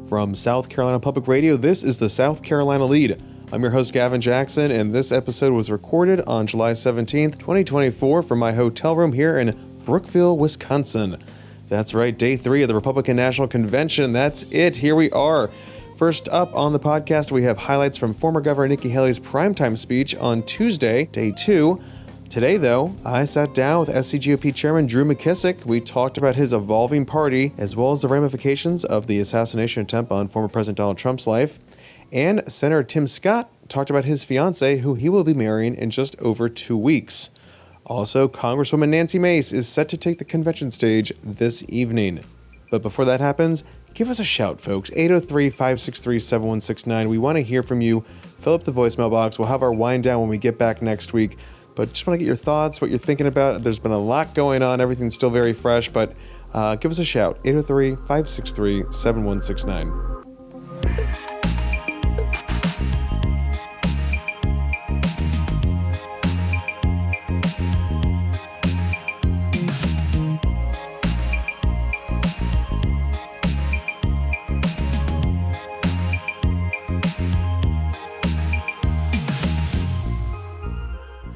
From South Carolina Public Radio, this is the South Carolina Lede. I'm your host, Gavin Jackson, and this episode was recorded on July 17th, 2024 from my hotel room here in Brookville, Wisconsin. That's right, day 3 of the Republican National Convention. That's it. Here we are. First up on the podcast, we have highlights from former Governor Nikki Haley's primetime speech on Tuesday, day 2. Today, though, I sat down with SCGOP Chairman Drew McKissick. We talked about his evolving party, as well as the ramifications of the assassination attempt on former President Donald Trump's life. And Senator Tim Scott talked about his fiancé, who he will be marrying in just over 2 weeks. Also, Congresswoman Nancy Mace is set to take the convention stage this evening. But before that happens, give us a shout, folks. 803-563-7169. We want to hear from you. Fill up the voicemail box. We'll have our wind down when we get back next week. But just want to get your thoughts, what you're thinking about. There's been a lot going on. Everything's still very fresh, but give us a shout. 803-563-7169.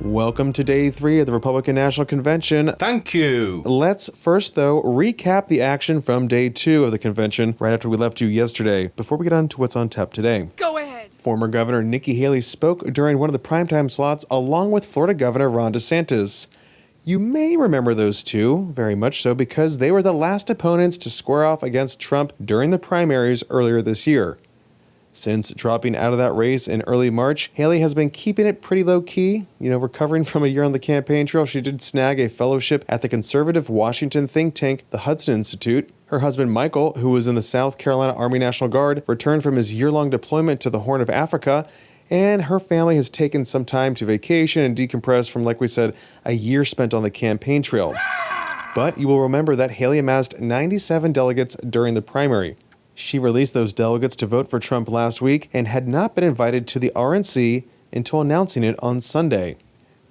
Welcome to day 3 of the Republican National Convention. Thank you. Let's first, though, recap the action from day 2 of the convention right after we left you yesterday, before we get on to what's on tap today. Go ahead. Former Governor Nikki Haley spoke during one of the primetime slots along with Florida Governor Ron DeSantis. You may remember those two, very much so, because they were the last opponents to square off against Trump during the primaries earlier this year. Since dropping out of that race in early March, Haley has been keeping it pretty low-key. Recovering from a year on the campaign trail, she did snag a fellowship at the conservative Washington think tank, the Hudson Institute. Her husband, Michael, who was in the South Carolina Army National Guard, returned from his year-long deployment to the Horn of Africa, and her family has taken some time to vacation and decompress from, like we said, a year spent on the campaign trail. But you will remember that Haley amassed 97 delegates during the primary. She released those delegates to vote for Trump last week and had not been invited to the RNC until announcing it on Sunday.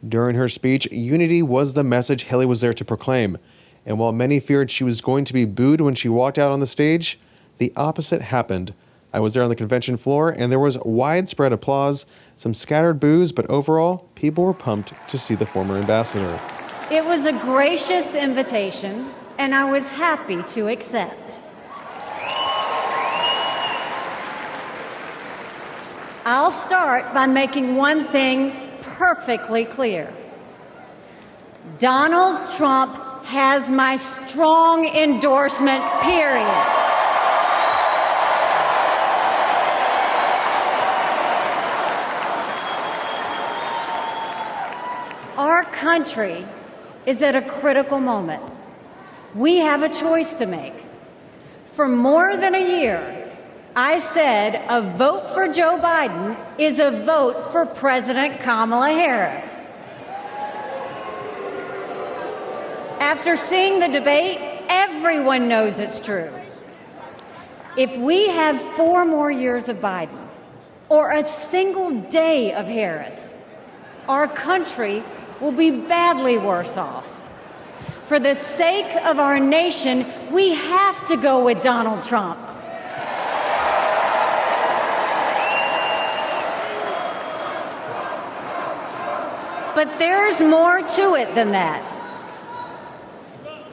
During her speech, unity was the message Haley was there to proclaim. And while many feared she was going to be booed when she walked out on the stage, the opposite happened. I was there on the convention floor, and there was widespread applause, some scattered boos, but overall, people were pumped to see the former ambassador. It was a gracious invitation, and I was happy to accept. I'll start by making one thing perfectly clear. Donald Trump has my strong endorsement, period. Our country is at a critical moment. We have a choice to make. For more than a year, I said a vote for Joe Biden is a vote for President Kamala Harris. After seeing the debate, everyone knows it's true. If we have 4 more years of Biden or a single day of Harris, our country will be badly worse off. For the sake of our nation, we have to go with Donald Trump. But there's more to it than that.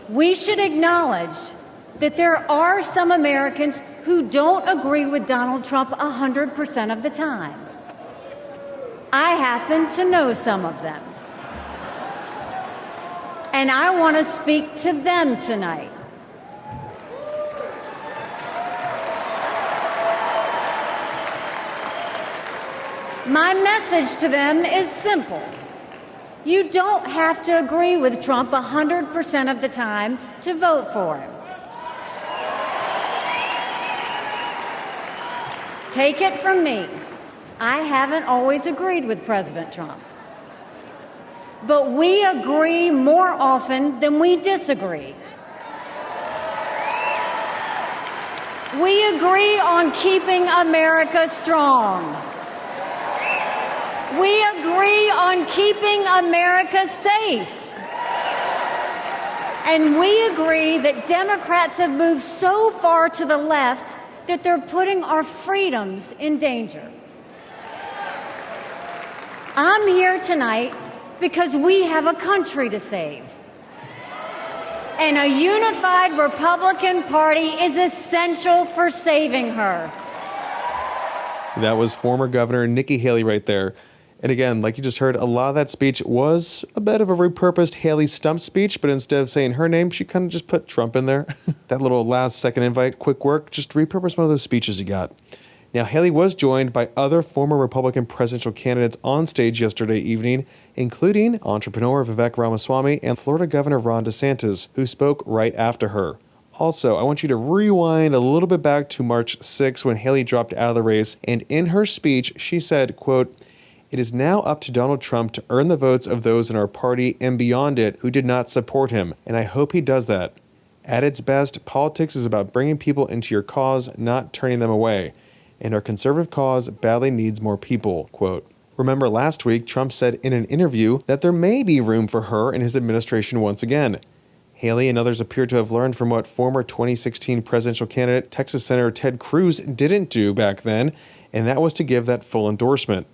We should acknowledge that there are some Americans who don't agree with Donald Trump 100% of the time. I happen to know some of them. And I want to speak to them tonight. My message to them is simple. You don't have to agree with Trump 100% of the time to vote for him. Take it from me, I haven't always agreed with President Trump. But we agree more often than we disagree. We agree on keeping America strong. We agree on keeping America safe. And we agree that Democrats have moved so far to the left that they're putting our freedoms in danger. I'm here tonight because we have a country to save. And a unified Republican Party is essential for saving her. That was former Governor Nikki Haley right there. And again, like you just heard, a lot of that speech was a bit of a repurposed Haley stump speech, but instead of saying her name, she kind of just put Trump in there. That little last second invite, quick work, just repurpose one of those speeches you got. Now, Haley was joined by other former Republican presidential candidates on stage yesterday evening, including entrepreneur Vivek Ramaswamy and Florida Governor Ron DeSantis, who spoke right after her. Also, I want you to rewind a little bit back to March 6 when Haley dropped out of the race, and in her speech, she said, quote, "It is now up to Donald Trump to earn the votes of those in our party and beyond it who did not support him, and I hope he does that. At its best, politics is about bringing people into your cause, not turning them away. And our conservative cause badly needs more people," quote. Remember last week, Trump said in an interview that there may be room for her in his administration once again. Haley and others appear to have learned from what former 2016 presidential candidate Texas Senator Ted Cruz didn't do back then, and that was to give that full endorsement.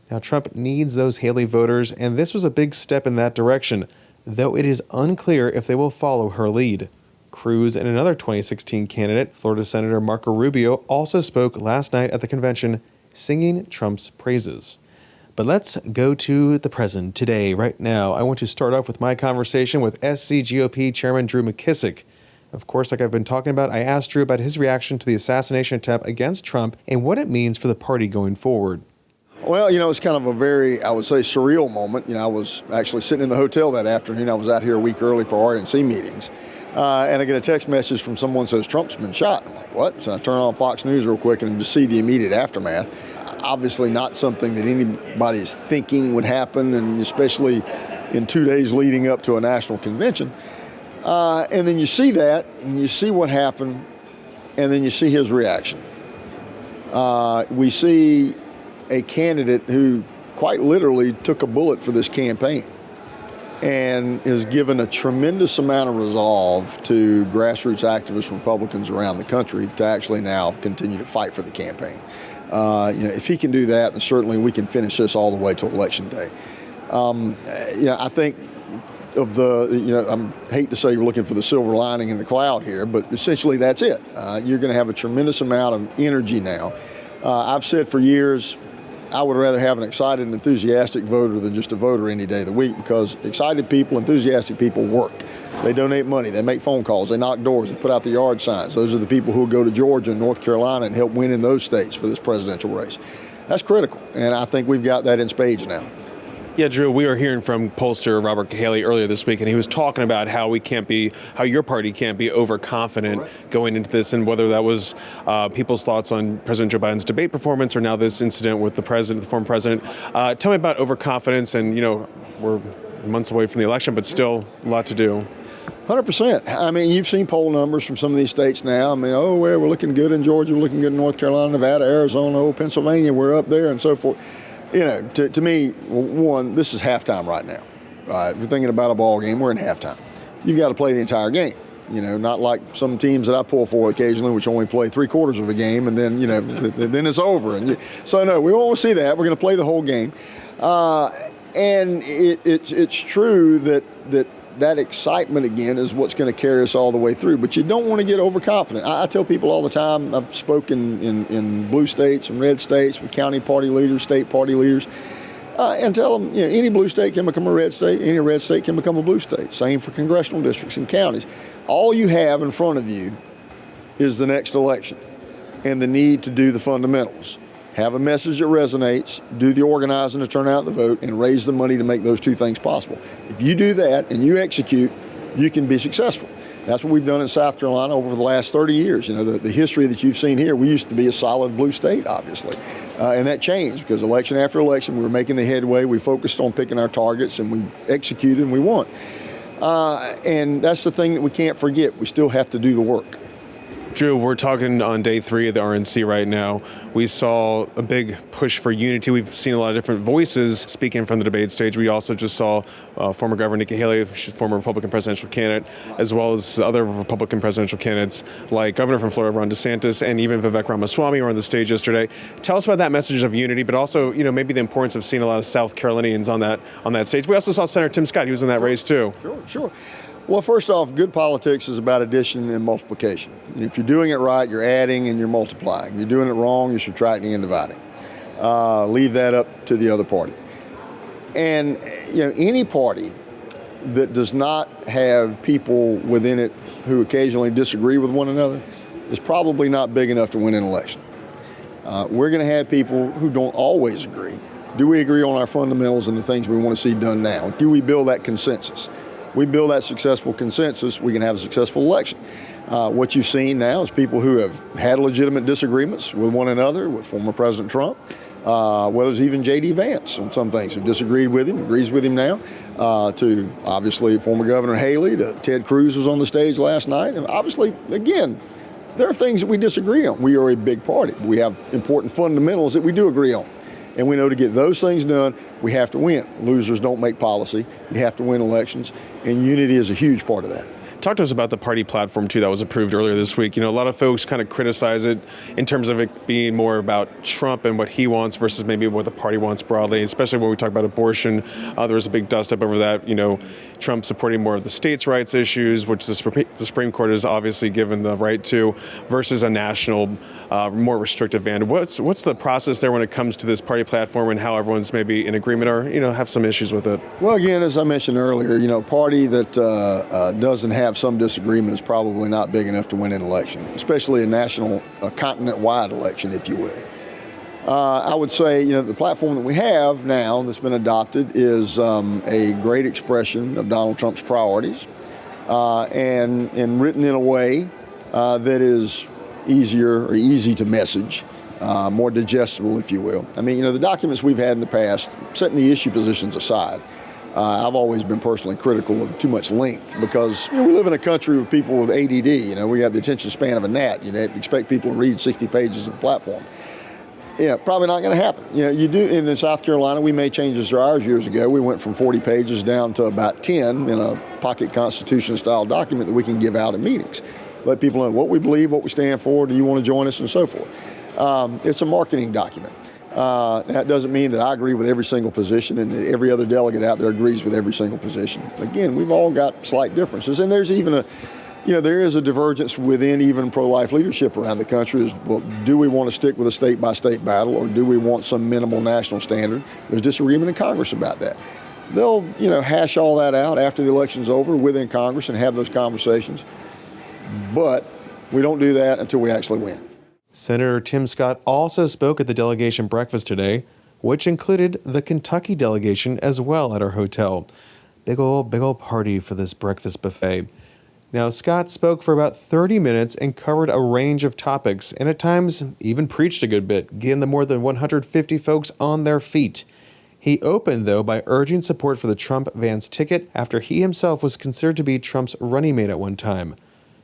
Now, Trump needs those Haley voters, and this was a big step in that direction, though it is unclear if they will follow her lead. Cruz and another 2016 candidate, Florida Senator Marco Rubio, also spoke last night at the convention, singing Trump's praises. But let's go to the present today, right now. I want to start off with my conversation with SCGOP Chairman Drew McKissick. Of course, like I've been talking about, I asked Drew about his reaction to the assassination attempt against Trump and what it means for the party going forward. Well, it's kind of a very, I would say, surreal moment. I was actually sitting in the hotel that afternoon. I was out here a week early for RNC meetings. And I get a text message from someone who says, Trump's been shot. I'm like, what? So I turn on Fox News real quick and just see the immediate aftermath. Obviously not something that anybody is thinking would happen, and especially in 2 days leading up to a national convention. And then you see that, and you see what happened, and then you see his reaction. We see a candidate who quite literally took a bullet for this campaign and has given a tremendous amount of resolve to grassroots activist Republicans around the country to actually now continue to fight for the campaign. If he can do that, then certainly we can finish this all the way to Election Day. I think of I hate to say you're looking for the silver lining in the cloud here, but essentially that's it. You're going to have a tremendous amount of energy now. I've said for years, I would rather have an excited and enthusiastic voter than just a voter any day of the week, because excited people, enthusiastic people work. They donate money, they make phone calls, they knock doors, they put out the yard signs. Those are the people who will go to Georgia and North Carolina and help win in those states for this presidential race. That's critical, and I think we've got that in spades now. Yeah, Drew, we were hearing from pollster Robert Haley earlier this week, and he was talking about how your party can't be overconfident going into this, and whether that was people's thoughts on President Joe Biden's debate performance or now this incident with the former president. Tell me about overconfidence, and we're months away from the election, but still a lot to do. 100%. I mean, you've seen poll numbers from some of these states now. I mean, we're looking good in Georgia, we're looking good in North Carolina, Nevada, Arizona, Pennsylvania, we're up there, and so forth. To me, one, this is halftime right now. Right? If you're thinking about a ball game, we're in halftime. You've got to play the entire game. Not like some teams that I pull for occasionally, which only play 3/4 of a game, and then then it's over. And so no, we won't see that. We're going to play the whole game, and it's true that excitement again is what's going to carry us all the way through. But you don't want to get overconfident. I tell people all the time, I've spoken in blue states and red states with county party leaders, state party leaders, and tell them, any blue state can become a red state, any red state can become a blue state. Same for congressional districts and counties. All you have in front of you is the next election and the need to do the fundamentals. Have a message that resonates, do the organizing to turn out the vote, and raise the money to make those two things possible. If you do that and you execute, you can be successful. That's what we've done in South Carolina over the last 30 years. The history that you've seen here, we used to be a solid blue state, obviously. And that changed because election after election, we were making the headway. We focused on picking our targets, and we executed, and we won. And that's the thing that we can't forget. We still have to do the work. Drew, we're talking on day 3 of the RNC right now. We saw a big push for unity. We've seen a lot of different voices speaking from the debate stage. We also just saw former Governor Nikki Haley, former Republican presidential candidate, as well as other Republican presidential candidates like Governor from Florida Ron DeSantis and even Vivek Ramaswamy were on the stage yesterday. Tell us about that message of unity, but also, maybe the importance of seeing a lot of South Carolinians on that stage. We also saw Senator Tim Scott. He was in that race too. Sure. Well, first off, good politics is about addition and multiplication. If you're doing it right, you're adding and you're multiplying. You're doing it wrong, you're subtracting and dividing. Leave that up to the other party. And any party that does not have people within it who occasionally disagree with one another is probably not big enough to win an election. We're going to have people who don't always agree. Do we agree on our fundamentals and the things we want to see done now? Do we build that consensus? We build that successful consensus, we can have a successful election. What you've seen now is people who have had legitimate disagreements with one another, with former President Trump, whether it's even J.D. Vance on some things, who disagreed with him, agrees with him now, to obviously former Governor Haley, to Ted Cruz was on the stage last night. And obviously, again, there are things that we disagree on. We are a big party. We have important fundamentals that we do agree on. And we know to get those things done, we have to win. Losers don't make policy. You have to win elections, and unity is a huge part of that. Talk to us about the party platform, too, that was approved earlier this week. A lot of folks kind of criticize it in terms of it being more about Trump and what he wants versus maybe what the party wants broadly, especially when we talk about abortion. There was a big dust-up over that, Trump supporting more of the states' rights issues, which the Supreme Court has obviously given the right to, versus a national, more restrictive ban. What's the process there when it comes to this party platform and how everyone's maybe in agreement or, have some issues with it? Well, again, as I mentioned earlier, a party that doesn't have some disagreement is probably not big enough to win an election, especially a national, continent-wide election, if you will. I would say, the platform that we have now that's been adopted is a great expression of Donald Trump's priorities and written in a way that is easy to message, more digestible, if you will. I mean, the documents we've had in the past, setting the issue positions aside, I've always been personally critical of too much length because we live in a country with people with ADD. We got the attention span of a gnat. You expect people to read 60 pages of the platform. Probably not going to happen. You do in South Carolina. We made changes to ours years ago. We went from 40 pages down to about 10 in a pocket Constitution-style document that we can give out at meetings. Let people know what we believe, what we stand for. Do you want to join us, and so forth. It's a marketing document. That doesn't mean that I agree with every single position and that every other delegate out there agrees with every single position. Again, we've all got slight differences, and there's even there is a divergence within even pro-life leadership around the country. Well, do we want to stick with a state-by-state battle, or do we want some minimal national standard? There's disagreement in Congress about that. They'll, hash all that out after the election's over within Congress and have those conversations. But we don't do that until we actually win. Senator Tim Scott also spoke at the delegation breakfast today, which included the Kentucky delegation as well at our hotel. Big old party for this breakfast buffet. Now, Scott spoke for about 30 minutes and covered a range of topics, and at times even preached a good bit, getting the more than 150 folks on their feet. He opened, though, by urging support for the Trump-Vance ticket after he himself was considered to be Trump's running mate at one time.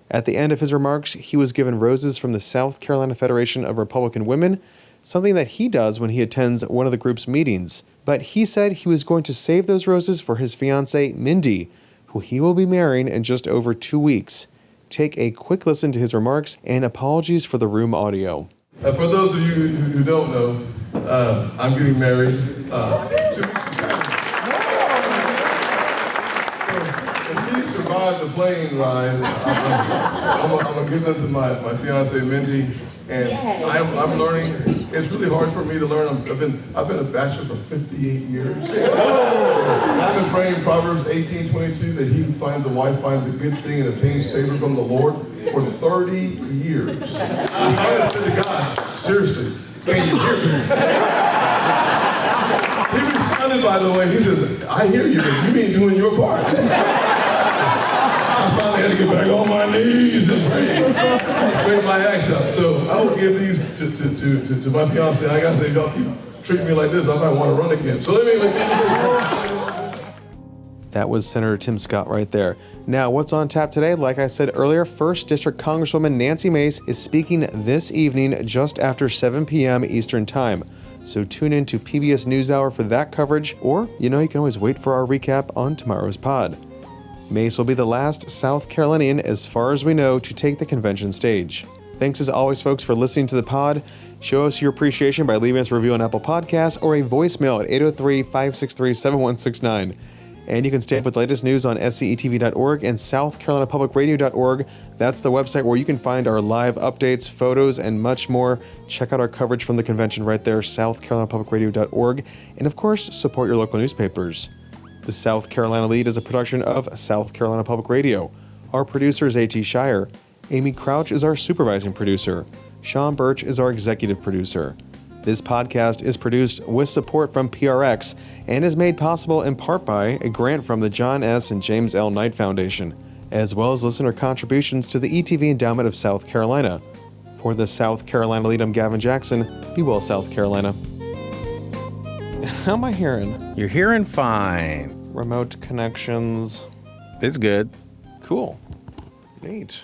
At the end of his remarks, he was given roses from the South Carolina Federation of Republican Women, something that he does when he attends one of the group's meetings. But he said he was going to save those roses for his fiancé, Mindy, who he will be marrying in just over 2 weeks. Take a quick listen to his remarks, and apologies for the room audio. For those of you who don't know, I'm getting married 2 weeks. If he survived the plane ride, I'm gonna give them to my fiancée Mindy, and yes. I'm learning. It's really hard for me to learn. I've been a bachelor for 58 years. I've been praying Proverbs 18:22 that he who finds a wife finds a good thing and obtains favor from the Lord for 30 years. I finally said to God, seriously, can you hear me? He responded, by the way, he said, I hear you, but you mean doing your part. I finally had to get back on my knees and pray, straighten my act up. So I will give these to my fiancé. I gotta say, if y'all keep treating me like this, I might want to run again. So let me That was Senator Tim Scott right there. Now, what's on tap today? Like I said earlier, 1st District Congresswoman Nancy Mace is speaking this evening just after 7 p.m. Eastern Time. So tune in to PBS NewsHour for that coverage, or, you can always wait for our recap on tomorrow's pod. Mace will be the last South Carolinian, as far as we know, to take the convention stage. Thanks as always, folks, for listening to the pod. Show us your appreciation by leaving us a review on Apple Podcasts or a voicemail at 803-563-7169. And you can stay up with the latest news on scetv.org and southcarolinapublicradio.org. That's the website where you can find our live updates, photos, and much more. Check out our coverage from the convention right there, southcarolinapublicradio.org. And of course, support your local newspapers. The South Carolina Lead is a production of South Carolina Public Radio. Our producer is A.T. Shire. Amy Crouch is our supervising producer. Sean Birch is our executive producer. This podcast is produced with support from PRX and is made possible in part by a grant from the John S. and James L. Knight Foundation, as well as listener contributions to the ETV Endowment of South Carolina. For the South Carolina Lead, I'm Gavin Jackson. Be well, South Carolina. How am I hearing? You're hearing fine. Remote connections. It's good. Cool. Neat.